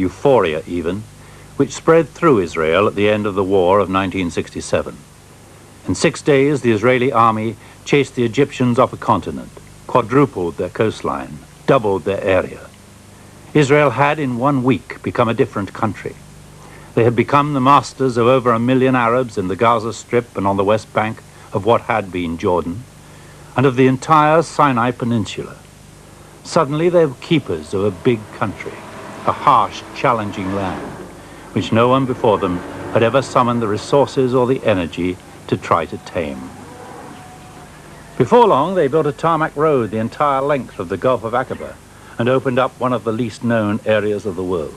euphoria even, which spread through Israel at the end of the war of 1967. In 6 days, the Israeli army chased the Egyptians off a continent, quadrupled their coastline, doubled their area. Israel had, in 1 week, become a different country. They had become the masters of over 1 million Arabs in the Gaza Strip and on the West Bank of what had been Jordan, and of the entire Sinai Peninsula. Suddenly they were keepers of a big country, a harsh, challenging land, which no one before them had ever summoned the resources or the energy to try to tame. Before long, they built a tarmac road the entire length of the Gulf of Aqaba and opened up one of the least known areas of the world.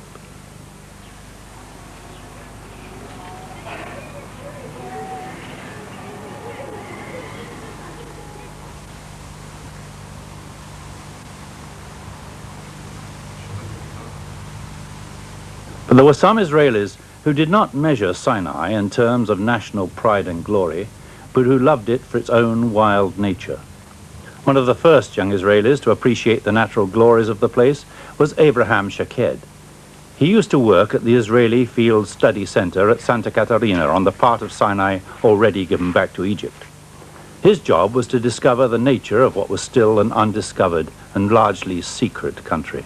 But there were some Israelis who did not measure Sinai in terms of national pride and glory, but who loved it for its own wild nature. One of the first young Israelis to appreciate the natural glories of the place was Abraham Shaked. He used to work at the Israeli Field Study Center at Santa Catarina on the part of Sinai already given back to Egypt. His job was to discover the nature of what was still an undiscovered and largely secret country.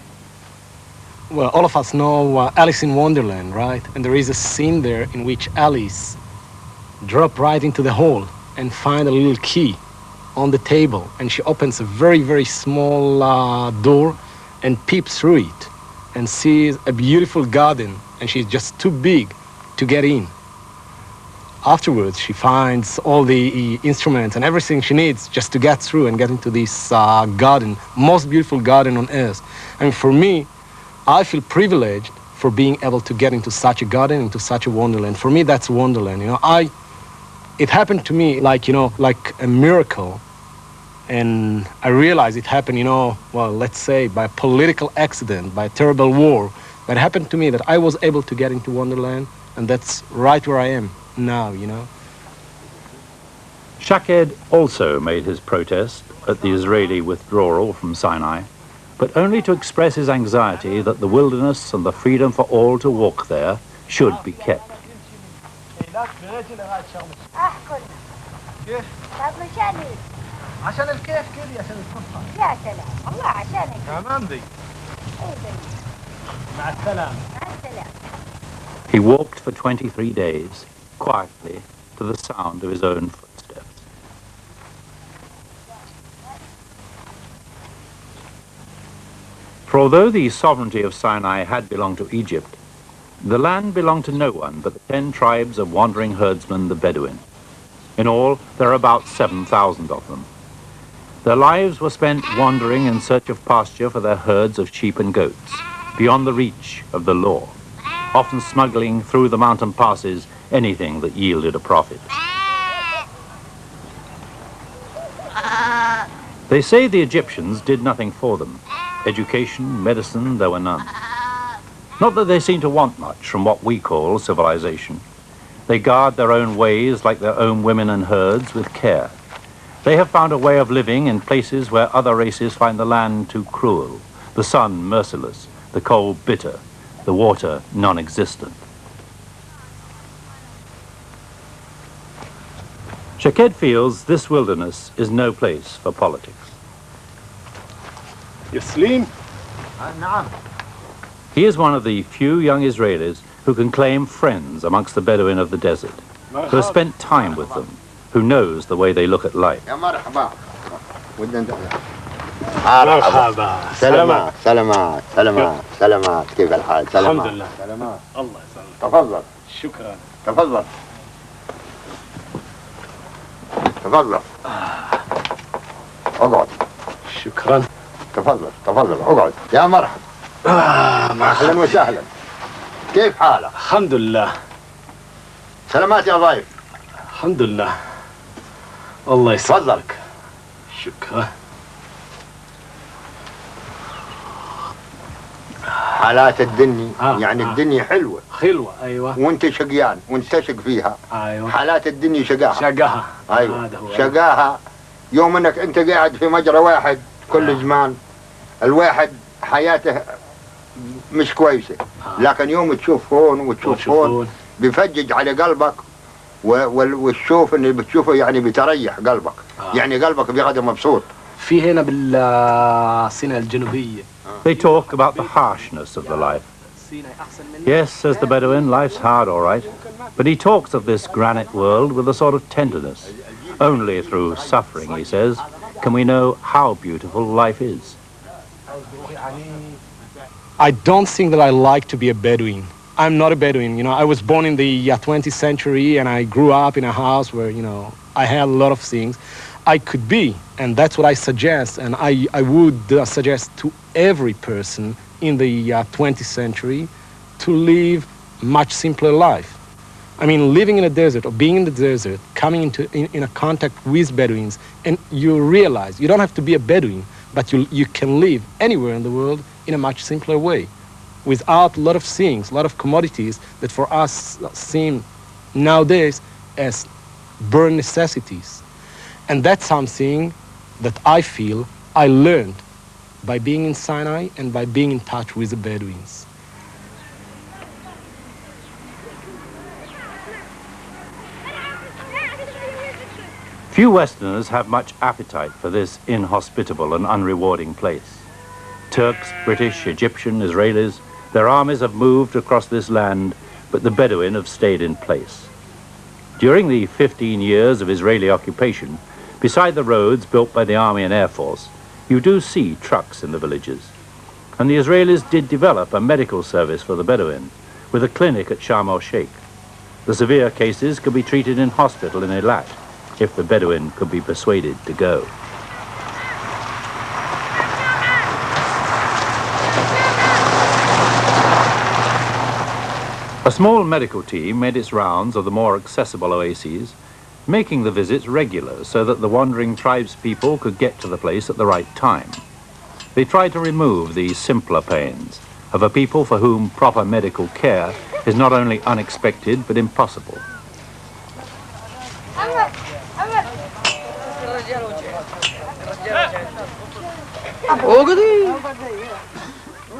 Well, all of us know Alice in Wonderland, right? And there is a scene there in which Alice drops right into the hole and finds a little key on the table. And she opens a very, very small door and peeps through it and sees a beautiful garden. And she's just too big to get in. Afterwards, she finds all the instruments and everything she needs just to get through and get into this garden, most beautiful garden on earth. And for me, I feel privileged for being able to get into such a garden, into such a wonderland. For me, that's wonderland. It happened to me like a miracle. And I realized it happened, well, let's say by a political accident, by a terrible war. But it happened to me that I was able to get into wonderland, and that's right where I am now, Shaked also made his protest at the Israeli withdrawal from Sinai, but only to express his anxiety that the wilderness and the freedom for all to walk there should be kept. He walked for 23 days, quietly, to the sound of his own footsteps. For although the sovereignty of Sinai had belonged to Egypt, the land belonged to no one but the 10 tribes of wandering herdsmen, the Bedouin. In all, there are about 7,000 of them. Their lives were spent wandering in search of pasture for their herds of sheep and goats, beyond the reach of the law, often smuggling through the mountain passes anything that yielded a profit. They say the Egyptians did nothing for them. Education, medicine, there were none. Not that they seem to want much from what we call civilization. They guard their own ways like their own women and herds with care. They have found a way of living in places where other races find the land too cruel, the sun merciless, the cold bitter, the water non-existent. Shaked feels this wilderness is no place for politics. Yaslim? He is one of the few young Israelis who can claim friends amongst the Bedouin of the desert, who has spent time with them, who knows the way they look at life. مرحبا سلامات سلامات سلامات سلامات كيف الحال؟ الحمد لله. سلامات الله يسلمك. تفضل شكرا. تفضل تفضل اقعد. شكرا. تفضل تفضل اقعد. يا مرحبا. اهلا وسهلا. كيف حالك؟ الحمد لله. سلامات يا ضيف. الحمد لله. الله يسلمك. تفضل. شكرا. حالات الدنيا يعني الدنيا حلوة حلوة ايوه وانت شقيان وانت تشق فيها. ايوه حالات الدنيا شقاها. شقاها ايوه شقاها. يوم انك انت قاعد في مجرى واحد كل زمان الواحد حياته مش كويسة لكن يوم تشوف هون وتشوف هون بيفجج على قلبك والشوف اللي بتشوفه يعني بتريح قلبك يعني قلبك بيقعد مبسوط. في هنا بالسيناء الجنوبية. They talk about the harshness of the life. Yes, says the Bedouin, life's hard, all right. But he talks of this granite world with a sort of tenderness. Only through suffering, he says, can we know how beautiful life is. I don't think that I like to be a Bedouin. I'm not a Bedouin. You know, I was born in the 20th century and I grew up in a house where, you know, I had a lot of things I could be. And that's what I suggest. And I would suggest to every person in the 20th century to live a much simpler life. I mean, living in a desert or being in the desert, coming in a contact with Bedouins, and you realize you don't have to be a Bedouin, but you can live anywhere in the world in a much simpler way, without a lot of things, a lot of commodities that for us seem nowadays as bare necessities. And that's something that I feel I learned by being in Sinai and by being in touch with the Bedouins. Few Westerners have much appetite for this inhospitable and unrewarding place. Turks, British, Egyptian, Israelis, their armies have moved across this land, but the Bedouin have stayed in place. During the 15 years of Israeli occupation, beside the roads built by the Army and Air Force, you do see trucks in the villages. And the Israelis did develop a medical service for the Bedouin, with a clinic at Sharm el-Sheikh. The severe cases could be treated in hospital in Eilat, if the Bedouin could be persuaded to go. A small medical team made its rounds of the more accessible oases, making the visits regular so that the wandering tribespeople could get to the place at the right time. They tried to remove the simpler pains of a people for whom proper medical care is not only unexpected but impossible.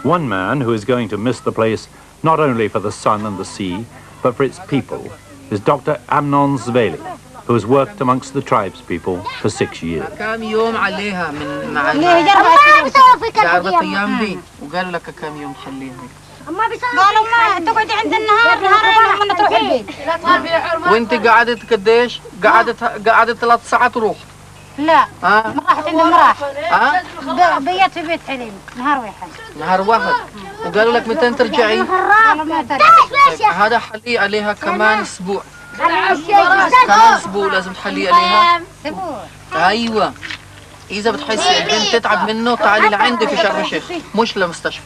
One man who is going to miss the place not only for the sun and the sea, but for its people, is Dr. Amnon Zveli, who has worked amongst the tribespeople for 6 years. وانت قعدت قديش؟ قعدت 3 ساعات تروح. لا ما راحت عند المراح بيت في بيت حليم نهار واحد وقالوا لك متى ترجعي؟ طيب هذا حلي عليها كمان اسبوع كمان اسبوع لازم تحلي عليها ايوه اذا بتحسي البنت تتعب منه تعالي لعندي في شرم الشيخ مش لمستشفى.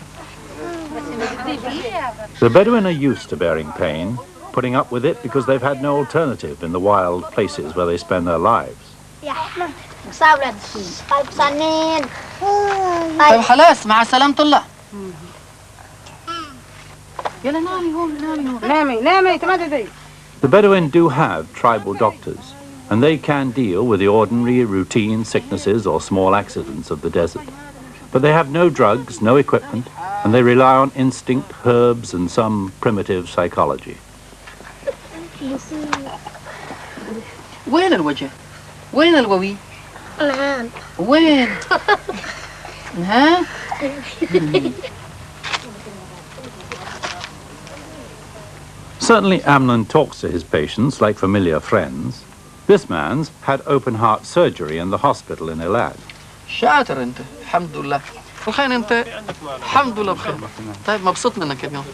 The Bedouin are used to bearing pain, putting up with it because they've had no alternative in the wild places where they spend their lives. طيب خلاص مع سلامة الله. يلا نامي هون نامي تمددي. The Bedouin do have tribal doctors, and they can deal with the ordinary routine sicknesses or small accidents of the desert. But they have no drugs, no equipment, and they rely on instinct, herbs, and some primitive psychology. وين الوجه؟ وين الووي؟ الآن وين؟ ها؟ Certainly Amnon talks to his patients like familiar friends. This man's had open heart surgery in the hospital in Eilat. شاطر انت الحمد لله. بخير انت الحمد لله بخير. طيب مبسوط منك اليوم.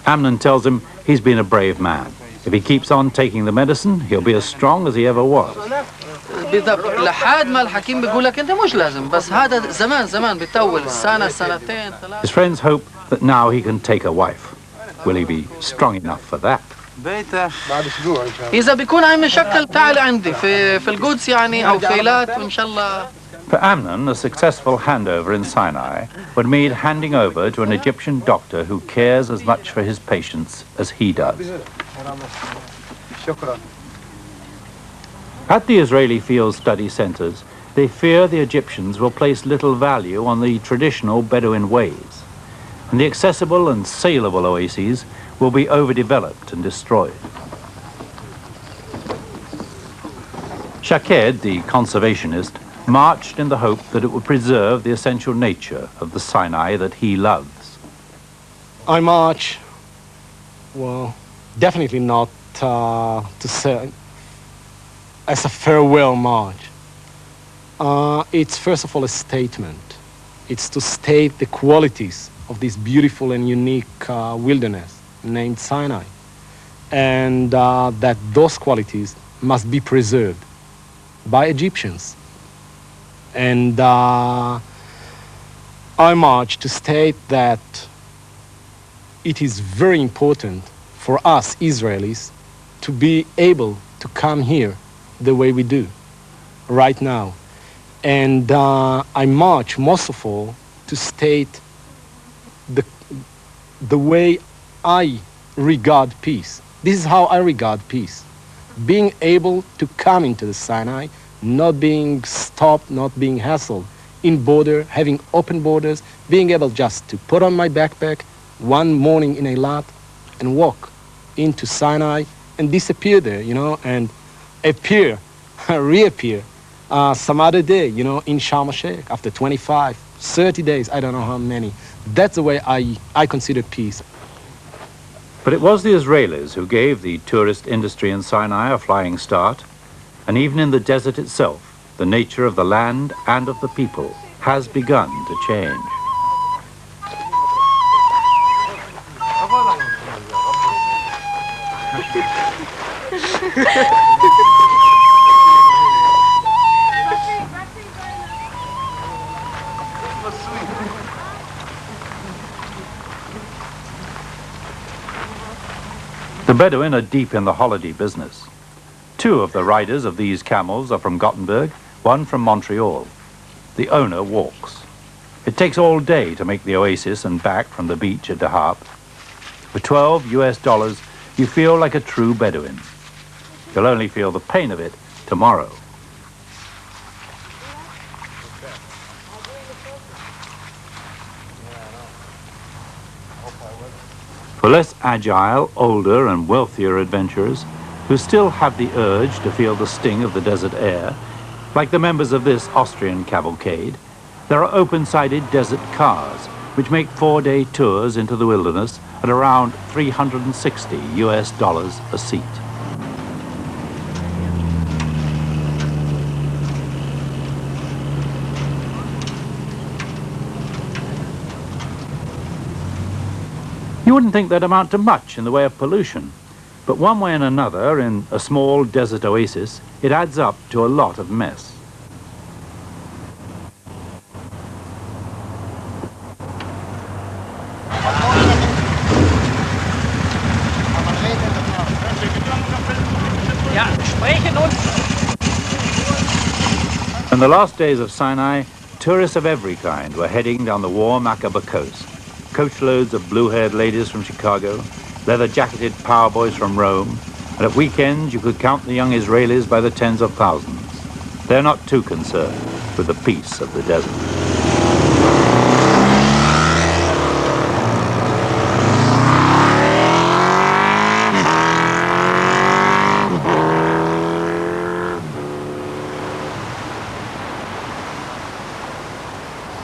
Amnon tells him he's been a brave man. If he keeps on taking the medicine, he'll be as strong as he ever was. لحد ما الحكيم بيقول لك انت مش لازم بس هذا زمان بيطول سنة سنتين 3. His friends hope that now he can take a wife. Will he be strong enough for that? إذا بيكون عم مشكل تعال عندي في القدس يعني أو في إيلات وإن شاء الله. For Amnon, a successful handover in Sinai would mean handing over to an Egyptian doctor who cares as much for his patients as he does. At the Israeli field study centers, they fear the Egyptians will place little value on the traditional Bedouin ways. and the accessible and saleable oases will be overdeveloped and destroyed. Shaked, the conservationist, marched in the hope that it would preserve the essential nature of the Sinai that he loves. I march, well, definitely not to say as a farewell march. It's first of all a statement. It's to state the qualities of this beautiful and unique wilderness named Sinai, and that those qualities must be preserved by Egyptians. And I march to state that it is very important for us Israelis to be able to come here the way we do right now. And I march most of all to state the way I regard peace. This is how I regard peace. Being able to come into the Sinai, not being stopped, not being hassled in border, having open borders, being able just to put on my backpack one morning in Eilat and walk into Sinai and disappear there, you know, and appear, reappear some other day, you know, in Sharm el-Sheikh after 25, 30 days, I don't know how many. That's the way I consider peace. But it was the Israelis who gave the tourist industry in Sinai a flying start, and even in the desert itself, the nature of the land and of the people has begun to change. The Bedouin are deep in the holiday business. Two of the riders of these camels are from Gothenburg, one from Montreal. The owner walks. It takes all day to make the oasis and back from the beach at Dahab. For $12 US, you feel like a true Bedouin. You'll only feel the pain of it tomorrow. For less agile, older and wealthier adventurers who still have the urge to feel the sting of the desert air, like the members of this Austrian cavalcade, there are open-sided desert cars which make 4-day tours into the wilderness at around $360 US a seat. You wouldn't think they'd amount to much in the way of pollution, but one way and another, in a small desert oasis, it adds up to a lot of mess. In the last days of Sinai, tourists of every kind were heading down the warm Aqaba coast. Coachloads of blue-haired ladies from Chicago, leather-jacketed power boys from Rome, and at weekends you could count the young Israelis by the tens of thousands. They're not too concerned with the peace of the desert.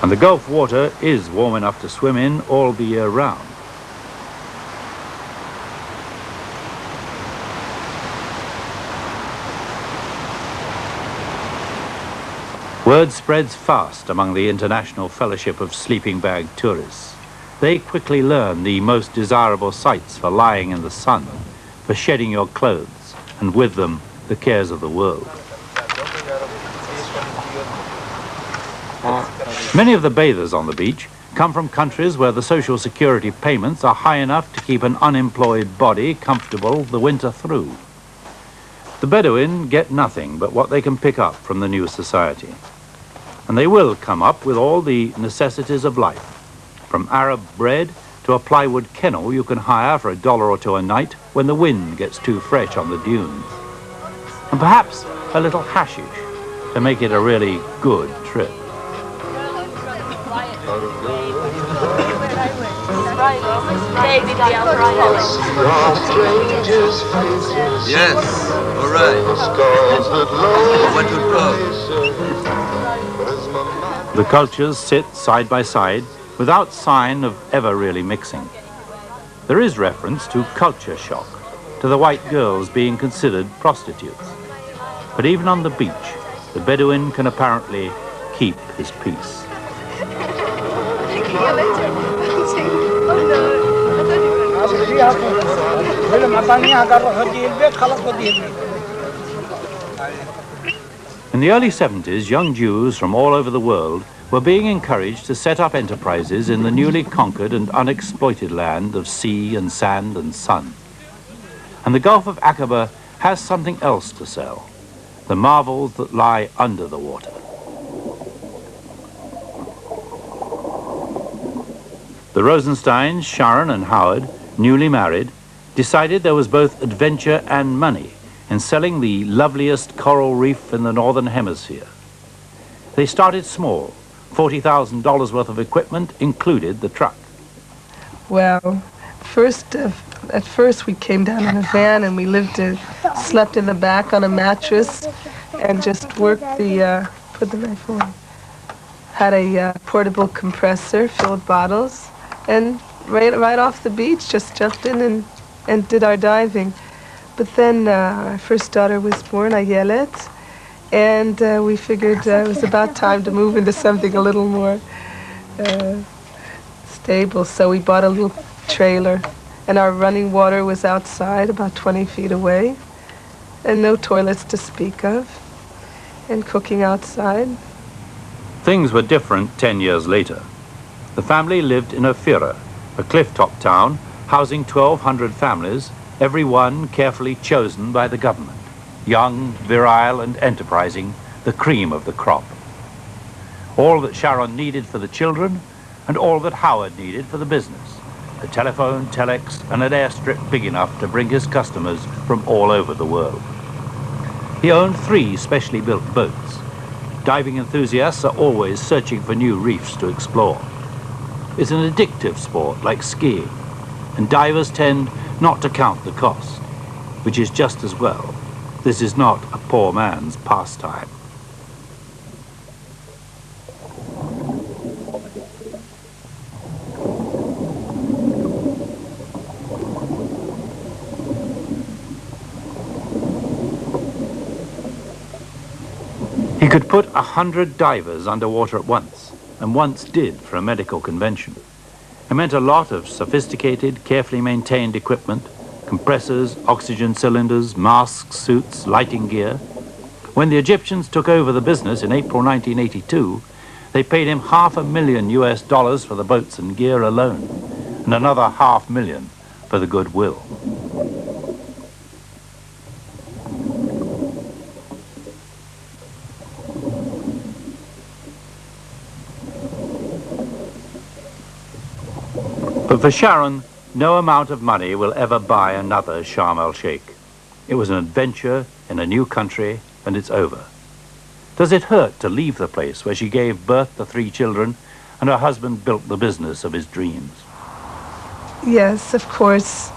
And the Gulf water is warm enough to swim in all the year round. Word spreads fast among the International Fellowship of Sleeping Bag Tourists. They quickly learn the most desirable sites for lying in the sun, for shedding your clothes, and with them the cares of the world. Many of the bathers on the beach come from countries where the social security payments are high enough to keep an unemployed body comfortable the winter through. The Bedouin get nothing but what they can pick up from the new society. And they will come up with all the necessities of life, from Arab bread to a plywood kennel you can hire for $1 or $2 a night when the wind gets too fresh on the dunes. And perhaps a little hashish to make it a really good trip. Yes, all right. What would go? The cultures sit side by side without sign of ever really mixing. There is reference to culture shock, to the white girls being considered prostitutes. But even on the beach, the Bedouin can apparently keep his peace. In the early 70s, young Jews from all over the world were being encouraged to set up enterprises in the newly conquered and unexploited land of sea and sand and sun. And the Gulf of Aqaba has something else to sell, the marvels that lie under the water. The Rosensteins, Sharon and Howard, newly married, decided there was both adventure and money in selling the loveliest coral reef in the Northern Hemisphere. They started small. $40,000 worth of equipment included the truck. Well, at first we came down in a van and we slept in the back on a mattress and just worked put the knife away. Had a portable compressor, filled bottles, and right off the beach just jumped in and did our diving. But then our first daughter was born, Eilat, and we figured it was about time to move into something a little more stable. So we bought a little trailer, and our running water was outside, about 20 feet away, and no toilets to speak of, and cooking outside. Things were different 10 years later. The family lived in Ophira, a cliff-top town housing 1,200 families, every one carefully chosen by the government. Young, virile and enterprising, the cream of the crop. All that Sharon needed for the children and all that Howard needed for the business. A telephone, telex and an airstrip big enough to bring his customers from all over the world. He owned 3 specially built boats. Diving enthusiasts are always searching for new reefs to explore. It's an addictive sport like skiing, and divers tend not to count the cost, which is just as well. This is not a poor man's pastime. He could put 100 divers underwater at once, and once did for a medical convention. It meant a lot of sophisticated, carefully maintained equipment, compressors, oxygen cylinders, masks, suits, lighting gear. When the Egyptians took over the business in April 1982, they paid him $500,000 for the boats and gear alone, and another $500,000 for the goodwill. But for Sharon, no amount of money will ever buy another Sharm el-Sheikh. It was an adventure in a new country, and it's over. Does it hurt to leave the place where she gave birth to 3 children and her husband built the business of his dreams? Yes, of course.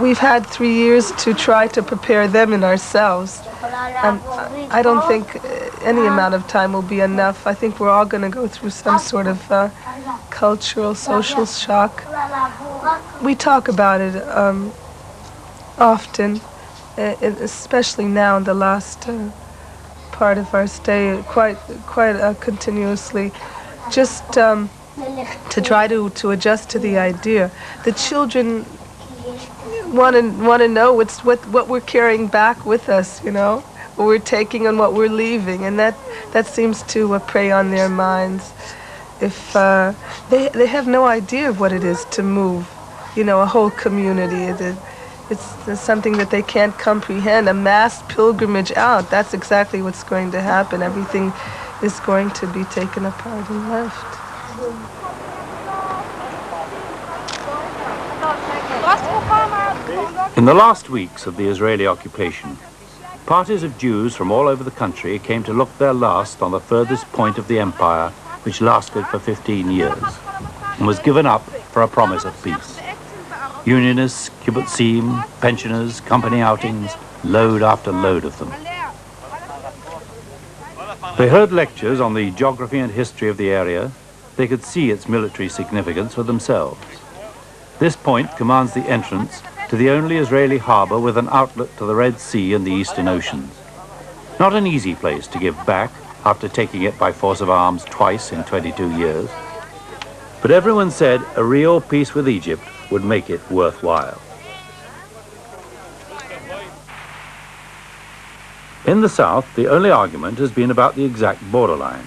We've had 3 years to try to prepare them and ourselves. I don't think any amount of time will be enough. I think we're all going to go through some sort of cultural, social shock. We talk about it often, especially now in the last part of our stay, quite continuously, just to try to adjust to the idea. The children want to know what we're carrying back with us, you know, what we're taking and what we're leaving, and that seems to prey on their minds. If they have no idea of what it is to move, you know, a whole community. It's something that they can't comprehend. A mass pilgrimage out, that's exactly what's going to happen. Everything is going to be taken apart and left. In the last weeks of the Israeli occupation, parties of Jews from all over the country came to look their last on the furthest point of the empire, which lasted for 15 years and was given up for a promise of peace. Unionists, kibbutzim, pensioners, company outings, load after load of them. They heard lectures on the geography and history of the area. They could see its military significance for themselves. This point commands the entrance to the only Israeli harbour with an outlet to the Red Sea and the Eastern Oceans. Not an easy place to give back after taking it by force of arms twice in 22 years. But everyone said a real peace with Egypt would make it worthwhile. In the south, the only argument has been about the exact borderline.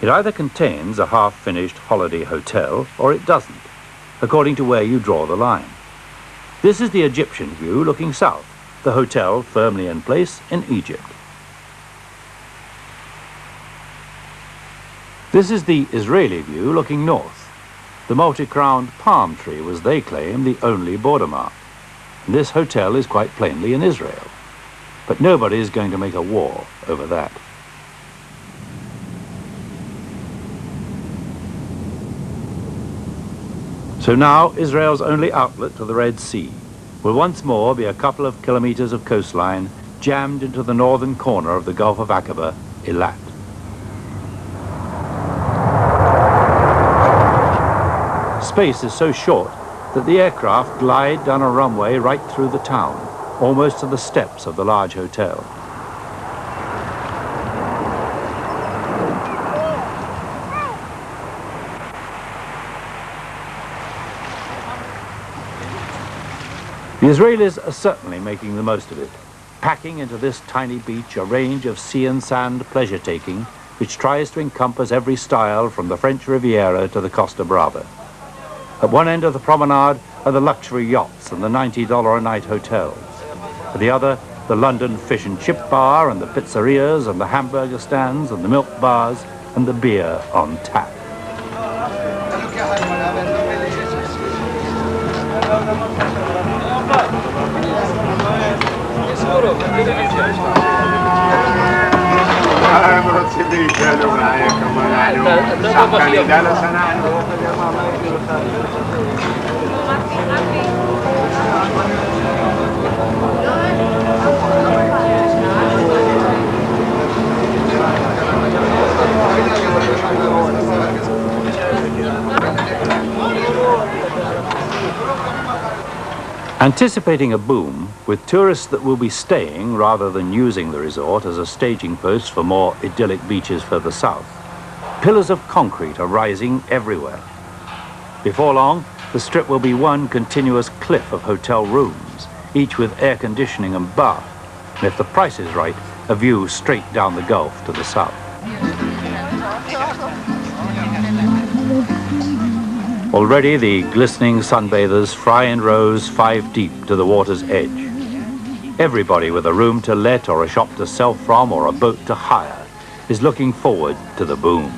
It either contains a half-finished holiday hotel or it doesn't, according to where you draw the line. This is the Egyptian view looking south, the hotel firmly in place in Egypt. This is the Israeli view looking north. The multi-crowned palm tree was, they claim, the only border mark. And this hotel is quite plainly in Israel. But nobody is going to make a war over that. So now Israel's only outlet to the Red Sea will once more be a couple of kilometers of coastline jammed into the northern corner of the Gulf of Aqaba, Eilat. Space is so short that the aircraft glide down a runway right through the town, almost to the steps of the large hotel. The Israelis are certainly making the most of it, packing into this tiny beach a range of sea and sand pleasure-taking which tries to encompass every style from the French Riviera to the Costa Brava. At one end of the promenade are the luxury yachts and the $90 a night hotels. At the other, the London fish and chip bar and the pizzerias and the hamburger stands and the milk bars and the beer on tap. Anticipating a boom, with tourists that will be staying rather than using the resort as a staging post for more idyllic beaches further south, pillars of concrete are rising everywhere. Before long, the strip will be one continuous cliff of hotel rooms, each with air conditioning and bath, and if the price is right, a view straight down the Gulf to the south. Already the glistening sunbathers fry in rows 5 deep to the water's edge. Everybody with a room to let or a shop to sell from or a boat to hire is looking forward to the boom.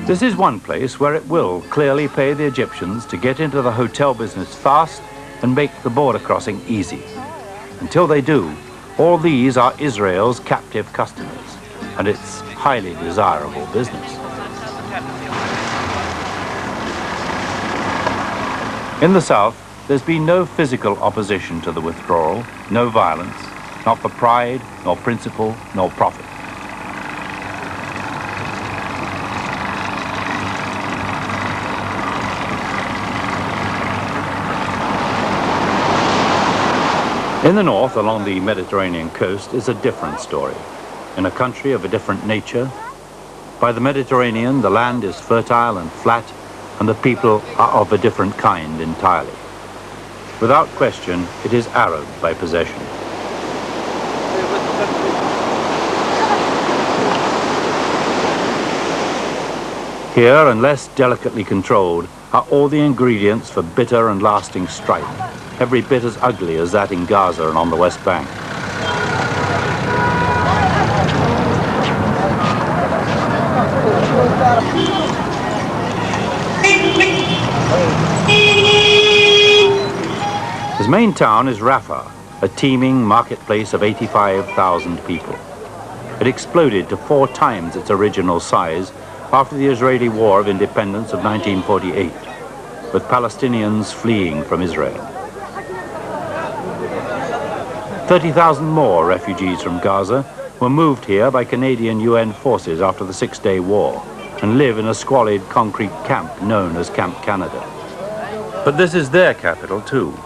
This is one place where it will clearly pay the Egyptians to get into the hotel business fast and make the border crossing easy. Until they do, all these are Israel's captive customers, and it's highly desirable business. In the south, there's been no physical opposition to the withdrawal, no violence, not for pride, nor principle, nor profit. In the north, along the Mediterranean coast, is a different story. In a country of a different nature, by the Mediterranean, the land is fertile and flat, and the people are of a different kind entirely. Without question, it is Arab by possession. Here, and less delicately controlled, are all the ingredients for bitter and lasting strife, every bit as ugly as that in Gaza and on the West Bank. As His main town is Rafa, a teeming marketplace of 85,000 people. It exploded to 4 times its original size after the Israeli War of Independence of 1948, with Palestinians fleeing from Israel. 30,000 more refugees from Gaza were moved here by Canadian UN forces after the Six-Day War and live in a squalid concrete camp known as Camp Canada. But this is their capital too.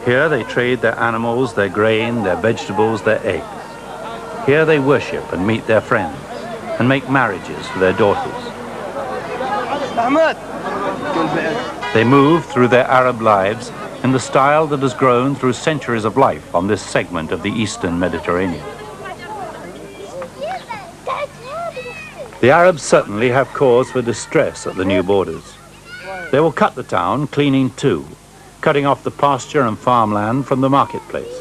Here they trade their animals, their grain, their vegetables, their eggs. Here they worship and meet their friends and make marriages for their daughters. They move through their Arab lives in the style that has grown through centuries of life on this segment of the Eastern Mediterranean. The Arabs certainly have cause for distress at the new borders. They will cut the town, cleaning too, cutting off the pasture and farmland from the marketplace.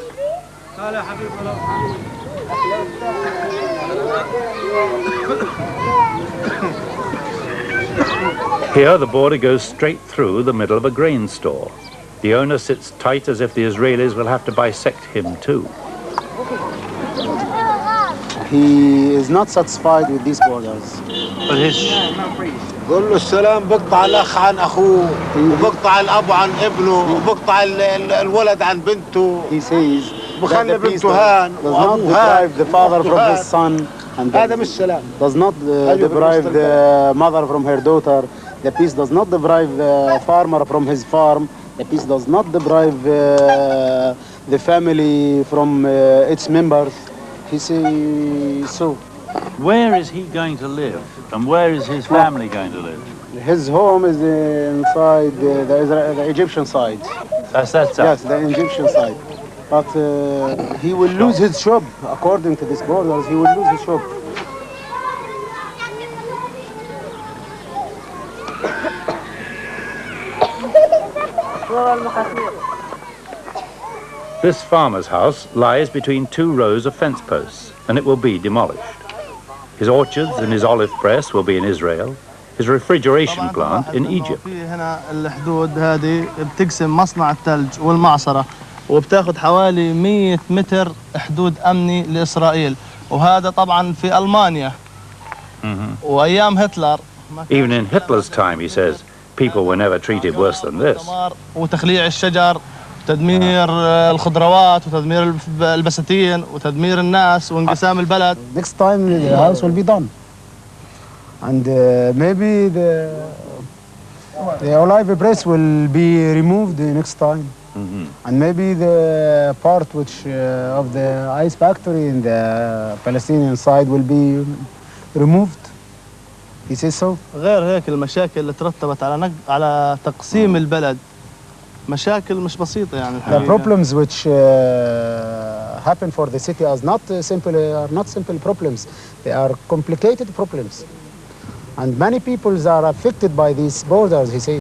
Here the border goes straight through the middle of a grain store. The owner sits tight as if the Israelis will have to bisect him too. He is not satisfied with these borders. But his قول له السلام بقطع الأخ عن أخوه وبقطع الأب عن ابنه وبقطع الولد عن بنته. He says بخلي that the peace بنته هان does not deprive the father from his son, and هذا مش سلام. does not deprive the mother from her daughter. The peace does not deprive the farmer from his farm. The peace does not deprive the family from its members. He says so. Where is he going to live? And where is his family going to live? His home is inside the Egyptian side. That's Yes, the Egyptian side. But he will lose his job. According to these borders, he will lose his job. This farmer's house lies between 2 rows of fence posts, and it will be demolished. His orchards and his olive press will be in Israel, his refrigeration plant in Egypt. هنا الحدود هذه بتقسم مصنع الثلج والمعصرة وبتاخذ حوالي 100 متر حدود أمني لإسرائيل، وهذا طبعا في ألمانيا. وأيام هتلر. Even in Hitler's time, he says, people were never treated worse than this. وتخليع الشجر، تدمير الخضروات وتدمير البساتين وتدمير الناس وانقسام البلد. Next time the house will be done, and maybe the olive press will be removed next time, and maybe the part which of the ice factory in the Palestinian side will be removed. He says so. غير هيك المشاكل اللي ترتبت على تقسيم البلد مشاكل مش بسيطة يعني. The problems which happen for the city are not simple problems. They are complicated problems, and many people are affected by these borders. He says.